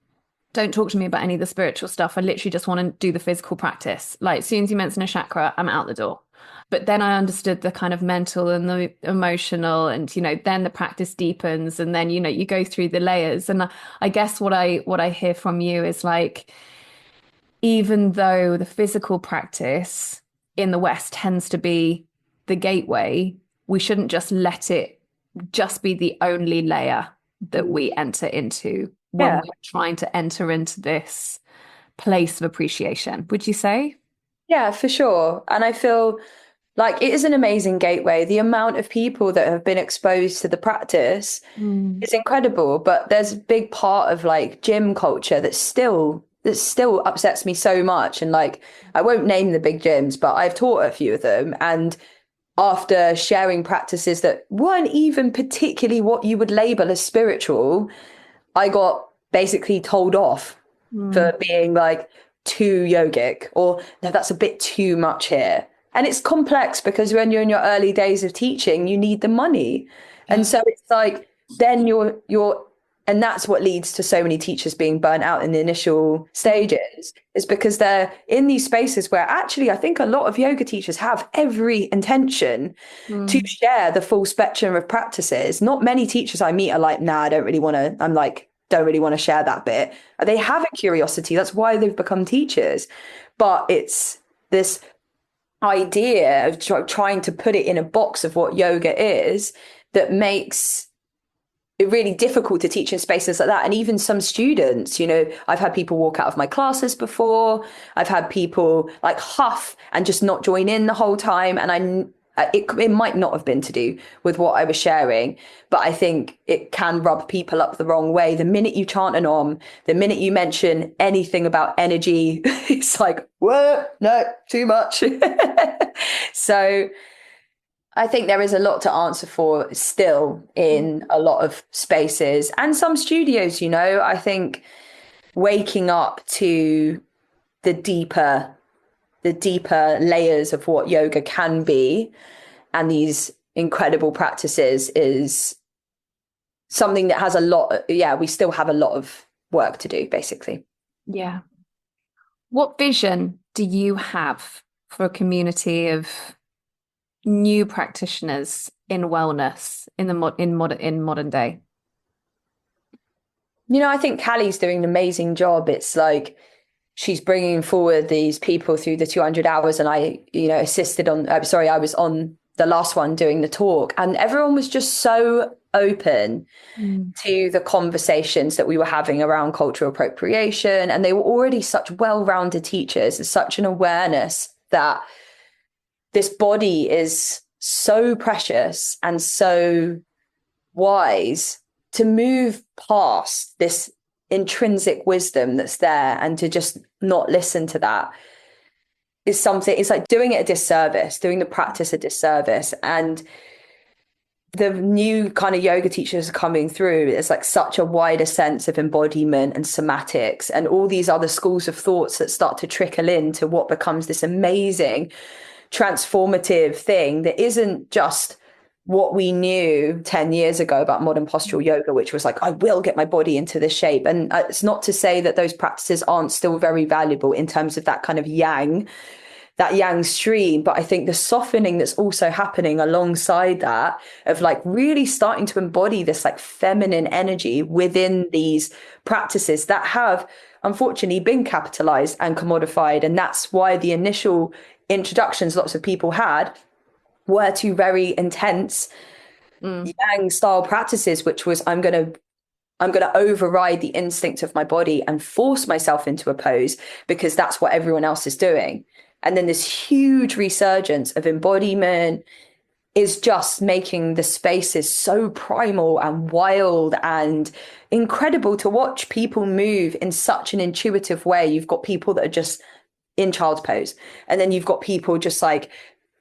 don't talk to me about any of the spiritual stuff. I literally just want to do the physical practice. Like as soon as you mention a chakra, I'm out the door. But then I understood the kind of mental and the emotional, and, then the practice deepens, and then, you go through the layers. And I guess what I hear from you is like, even though the physical practice in the West tends to be the gateway, we shouldn't just let it just be the only layer that we enter into when we're trying to enter into this place of appreciation. Would you say? Yeah, for sure. And I feel like it is an amazing gateway. The amount of people that have been exposed to the practice is incredible. But there's a big part of like gym culture that still upsets me so much. And like, I won't name the big gyms, but I've taught a few of them. And after sharing practices that weren't even particularly what you would label as spiritual, I got basically told off for being like too yogic, or no, that's a bit too much here. And it's complex because when you're in your early days of teaching, you need the money. And so it's like, then and that's what leads to so many teachers being burnt out in the initial stages, is because they're in these spaces where actually I think a lot of yoga teachers have every intention to share the full spectrum of practices. Not many teachers I meet are like, nah, I don't really want to share that bit. They have a curiosity. That's why they've become teachers. But it's this, idea of trying to put it in a box of what yoga is that makes it really difficult to teach in spaces like that. And even some students, you know, I've had people walk out of my classes before. I've had people like huff and just not join in the whole time. And it might not have been to do with what I was sharing, but I think it can rub people up the wrong way. The minute you chant an om, the minute you mention anything about energy, it's like, whoa, no, too much. So I think there is a lot to answer for still in a lot of spaces and some studios, you know. I think waking up to the deeper layers of what yoga can be and these incredible practices is something that has a lot. Yeah, we still have a lot of work to do, basically. Yeah. What vision do you have for a community of new practitioners in wellness in modern day? You know, I think Callie's doing an amazing job. It's like she's bringing forward these people through the 200 hours, and I, you know, assisted on. I was on the last one doing the talk, and everyone was just so open to the conversations that we were having around cultural appropriation, and they were already such well-rounded teachers. There's such an awareness that this body is so precious and so wise to move past this intrinsic wisdom that's there and to just not listen to that is something. It's like doing it a disservice, doing the practice a disservice. And the new kind of yoga teachers coming through, it's like such a wider sense of embodiment and somatics and all these other schools of thoughts that start to trickle into what becomes this amazing transformative thing that isn't just what we knew 10 years ago about modern postural yoga, which was like, I will get my body into this shape. And it's not to say that those practices aren't still very valuable in terms of that kind of that yang stream. But I think the softening that's also happening alongside that of like really starting to embody this like feminine energy within these practices that have unfortunately been capitalized and commodified. And that's why the initial introductions lots of people had were to very intense yang style practices, which was I'm going to override the instinct of my body and force myself into a pose because that's what everyone else is doing. And then this huge resurgence of embodiment is just making the spaces so primal and wild and incredible to watch people move in such an intuitive way. You've got people that are just in child's pose, and then you've got people just like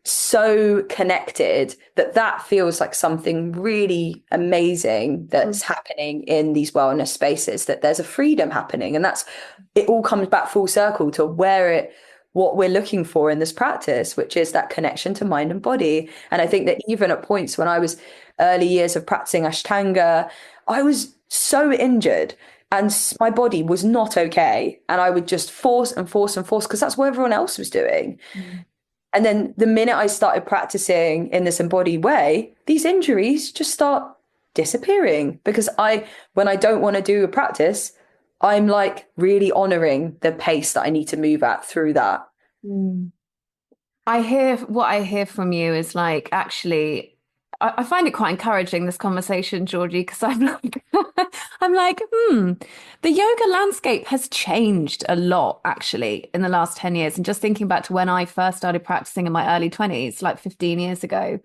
so connected that feels like something really amazing that's happening in these wellness spaces, that there's a freedom happening. And that's, it all comes back full circle to what we're looking for in this practice, which is that connection to mind and body. And I think that even at points when I was early years of practicing Ashtanga, I was so injured and my body was not okay. And I would just force because that's what everyone else was doing. And then the minute I started practicing in this embodied way, these injuries just start disappearing because when I don't want to do a practice, I'm like really honoring the pace that I need to move at through that. What I hear from you is like, actually, I find it quite encouraging, this conversation, Georgie, because I'm like, the yoga landscape has changed a lot actually in the last 10 years. And just thinking back to when I first started practicing in my early 20s, like 15 years ago,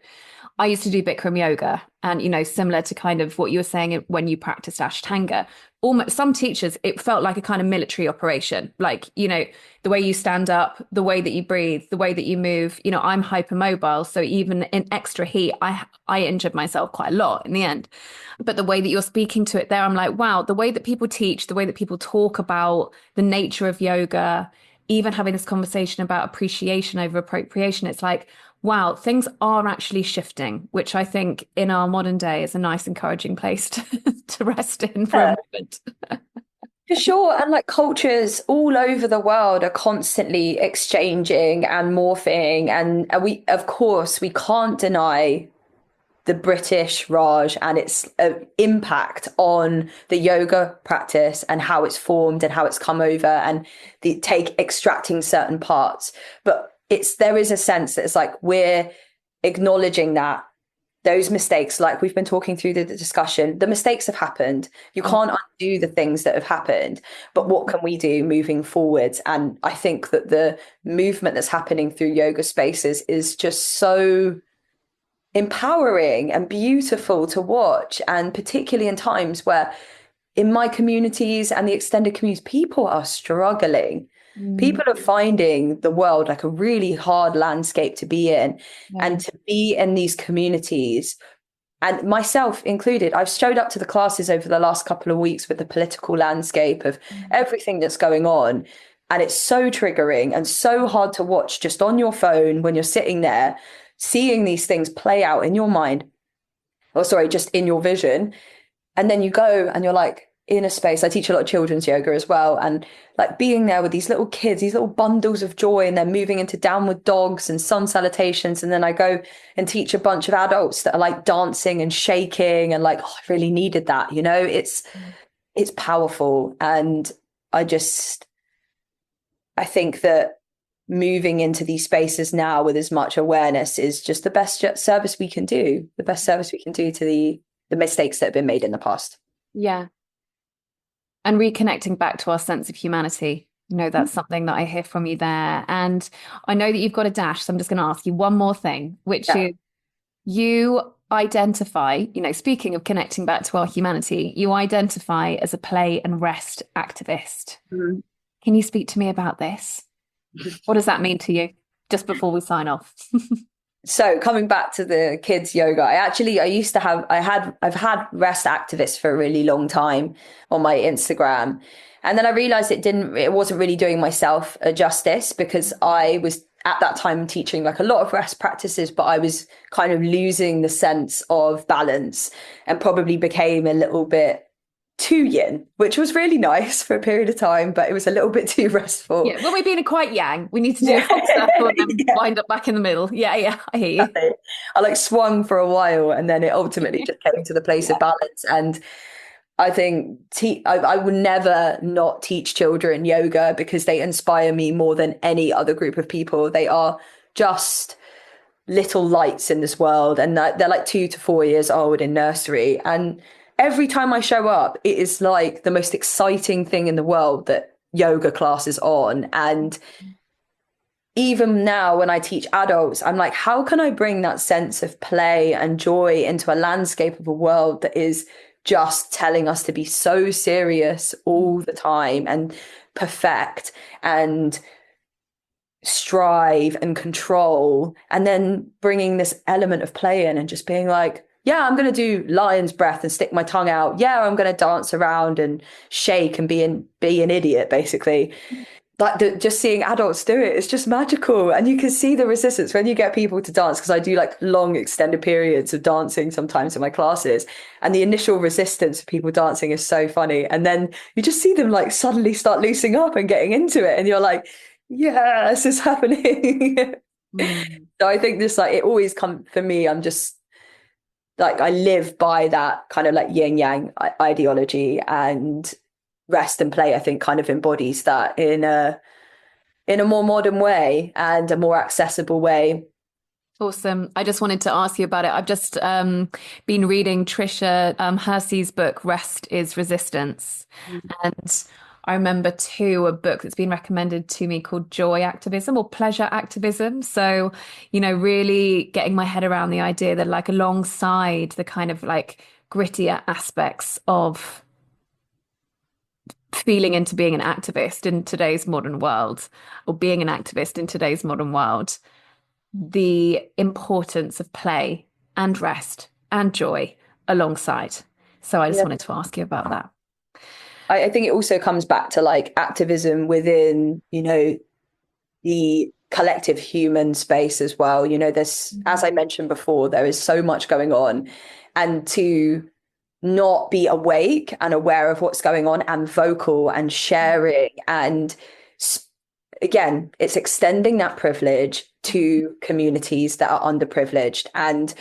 I used to do Bikram yoga, and, you know, similar to kind of what you were saying when you practiced Ashtanga, almost some teachers, it felt like a kind of military operation. Like, you know, the way you stand up, the way that you breathe, the way that you move, you know, I'm hypermobile. So even in extra heat, I injured myself quite a lot in the end. But the way that you're speaking to it there, I'm like, wow, the way that people teach, the way that people talk about the nature of yoga, even having this conversation about appreciation over appropriation, it's like, wow, things are actually shifting, which I think in our modern day is a nice, encouraging place to rest in for a moment. For sure. And like cultures all over the world are constantly exchanging and morphing. And we, of course, we can't deny the British Raj and its impact on the yoga practice and how it's formed and how it's come over and extracting certain parts. But there is a sense that it's like we're acknowledging that those mistakes, like we've been talking through the discussion, the mistakes have happened. You can't undo the things that have happened, but what can we do moving forwards? And I think that the movement that's happening through yoga spaces is just so empowering and beautiful to watch. And particularly in times where in my communities and the extended communities, people are struggling. People are finding the world like a really hard landscape to be in, and to be in these communities, and myself included. I've showed up to the classes over the last couple of weeks with the political landscape of everything that's going on. And it's so triggering and so hard to watch just on your phone when you're sitting there, seeing these things play out in your mind, or sorry, just in your vision. And then you go and you're like, in a space, I teach a lot of children's yoga as well, and like being there with these little kids, these little bundles of joy, and they're moving into downward dogs and sun salutations, and then I go and teach a bunch of adults that are like dancing and shaking and like, oh, I really needed that, you know. It's powerful. And I think that moving into these spaces now with as much awareness is just the best service we can do, to the mistakes that have been made in the past. Yeah. And reconnecting back to our sense of humanity. You know, that's something that I hear from you there. And I know that you've got a dash, so I'm just going to ask you one more thing, which is you identify, you know, speaking of connecting back to our humanity, you identify as a play and rest activist. Mm-hmm. Can you speak to me about this? What does that mean to you? Just before we sign off. So coming back to the kids yoga, I've had rest activists for a really long time on my Instagram. And then I realized it wasn't really doing myself a justice, because I was at that time teaching like a lot of rest practices, but I was kind of losing the sense of balance and probably became a little bit too yin, which was really nice for a period of time, but it was a little bit too restful. Yeah, when we're being quite yang, we need to do a full circle and then wind up back in the middle. Yeah, I hear you. I like swung for a while, and then it ultimately just came to the place of balance. And I think I would never not teach children yoga, because they inspire me more than any other group of people. They are just little lights in this world, and they're like 2 to 4 years old in nursery, and every time I show up, it is like the most exciting thing in the world that yoga class is on. And even now when I teach adults, I'm like, how can I bring that sense of play and joy into a landscape of a world that is just telling us to be so serious all the time and perfect and strive and control, and then bringing this element of play in and just being like, yeah, I'm going to do lion's breath and stick my tongue out. Yeah, I'm going to dance around and shake and be an idiot, basically. Like just seeing adults do it, it's just magical. And you can see the resistance when you get people to dance, because I do like long extended periods of dancing sometimes in my classes. And the initial resistance of people dancing is so funny. And then you just see them like suddenly start loosening up and getting into it. And you're like, yes, it's happening. So I think this, like, it always comes for me. I'm just, like, I live by that kind of like yin yang ideology, and rest and play, I think, kind of embodies that in a more modern way and a more accessible way. Awesome. I just wanted to ask you about it. I've just been reading Trisha Hersey's book, Rest is Resistance. And I remember too a book that's been recommended to me called Joy Activism or Pleasure Activism. So, you know, really getting my head around the idea that, like, alongside the kind of like grittier aspects of feeling into being an activist in today's modern world, or being an activist in today's modern world, the importance of play and rest and joy alongside. So I just wanted to ask you about that. I think it also comes back to like activism within, you know, the collective human space as well. You know, there's, as I mentioned before, there is so much going on, and to not be awake and aware of what's going on and vocal and sharing, and again, it's extending that privilege to communities that are underprivileged. And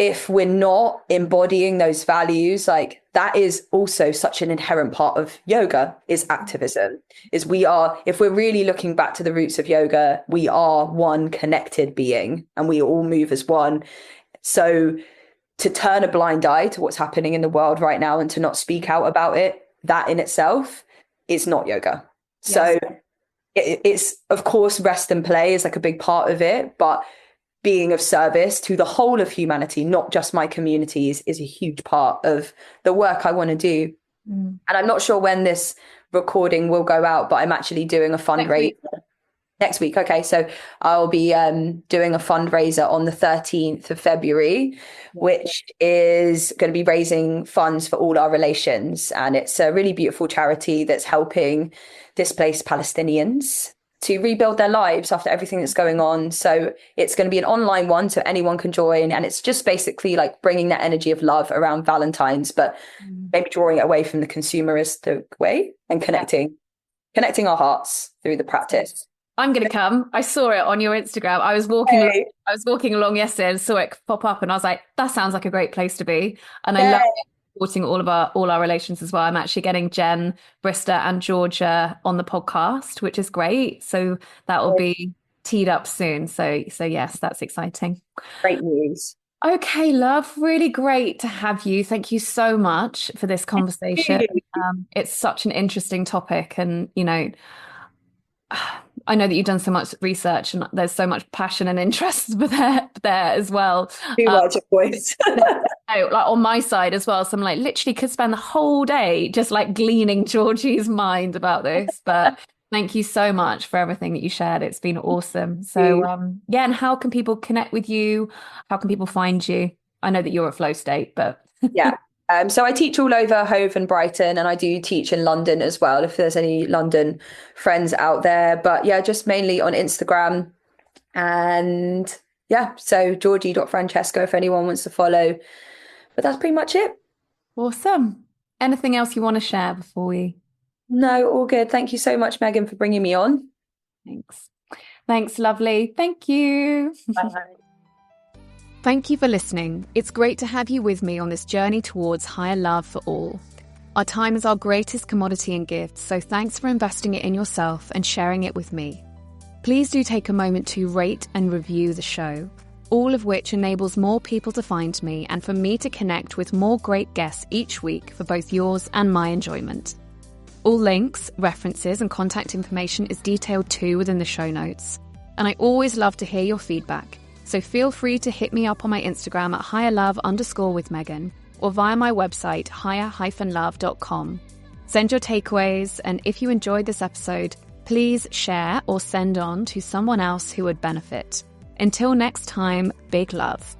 if we're not embodying those values, like that is also such an inherent part of yoga, is activism. Is we are, if we're really looking back to the roots of yoga, we are one connected being and we all move as one. So to turn a blind eye to what's happening in the world right now and to not speak out about it, that in itself is not yoga. Yes. So it's, of course, rest and play is like a big part of it, but being of service to the whole of humanity, not just my communities, is a huge part of the work I want to do. And I'm not sure when this recording will go out, but I'm actually doing a fundraiser next week. Okay, so I'll be doing a fundraiser on the 13th of February, which is going to be raising funds for All Our Relations. And it's a really beautiful charity that's helping displaced Palestinians to rebuild their lives after everything that's going on. So it's going to be an online one, so anyone can join. And it's just basically like bringing that energy of love around Valentine's, but maybe drawing it away from the consumeristic way and connecting our hearts through the practice. I'm going to come. I saw it on your Instagram. I was walking along yesterday and saw it pop up and I was like, that sounds like a great place to be. And I love supporting all our relations as well. I'm actually getting Jen, Brista and Georgia on the podcast, which is great. So that will be teed up soon. So yes, that's exciting. Great news. Okay, love, really great to have you. Thank you so much for this conversation. It's such an interesting topic and, you know, I know that you've done so much research and there's so much passion and interest there as well. Too much, of course. Like on my side as well. So I'm like, literally could spend the whole day just like gleaning Georgie's mind about this. But thank you so much for everything that you shared. It's been awesome. So and how can people connect with you? How can people find you? I know that you're at Flow State, but yeah. So I teach all over Hove and Brighton, and I do teach in London as well, if there's any London friends out there. But yeah, just mainly on Instagram. And yeah, so Georgie.Francesco if anyone wants to follow. But that's pretty much it. Awesome. Anything else you want to share before we? No, all good. Thank you so much, Megan, for bringing me on. Thanks, lovely. Thank you. Bye. Thank you for listening. It's great to have you with me on this journey towards higher love for all. Our time is our greatest commodity and gift, so thanks for investing it in yourself and sharing it with me. Please do take a moment to rate and review the show, all of which enables more people to find me and for me to connect with more great guests each week for both yours and my enjoyment. All links, references and contact information is detailed too within the show notes. And I always love to hear your feedback. So feel free to hit me up on my Instagram at higherlove_with_Megan or via my website, higher-love.com. Send your takeaways, and if you enjoyed this episode, please share or send on to someone else who would benefit. Until next time, big love.